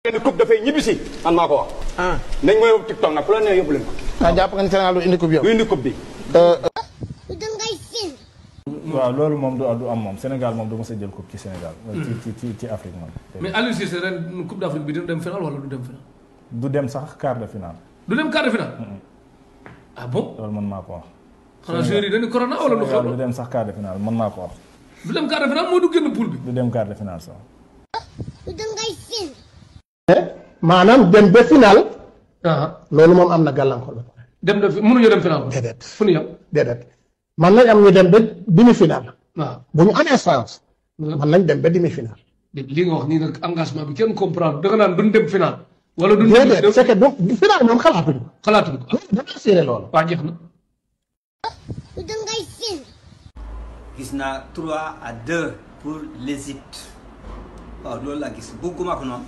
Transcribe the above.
benn coupe dafay ñibbisi man maa ko wax. nañ ma yóbbu TikTok nag fu la nee yóbbu leen ko. jàpp nga ni Sénégal du indi coupe yow. du indi coupe bi. waaw loolu moom du am moom Sénégal moom du mos a jël coupe ci Sénégal. ci Afrique moom. mais Aliou Cissé ren coupe d'Afrique bi dina dem final wala du dem final. du dem sax quart de finale. du dem quart de finale. ah bon. loolu mën maa ko wax. xanaa joueurs yi dañu corona wala lu xew. du dem sax quart de finale mën naa ko wax. du dem quart de finale mooy du génn poule bi. du dem quart de finale sax. maanaam dem ba final. loolu moom am na gàllankoor ba pare. dem na fi mënuñu dem final. déedéet fu ñu yem. déedéet man nañ am ñu dem ba demi final. waaw bu ñu amee chance. man nañ dem ba demi final. li nga wax nii nag engagement bi kenn comprendre danga naan duñ dem final. wala duñ dem déedéet c'est que donc final moom xalaatuñu ko. xalaatuñu ko. dañoo assuré loolu. waa jeex na. gis naa 3-2 pour l'Égypte waaw loolu laa gis bëgguma ko noonu.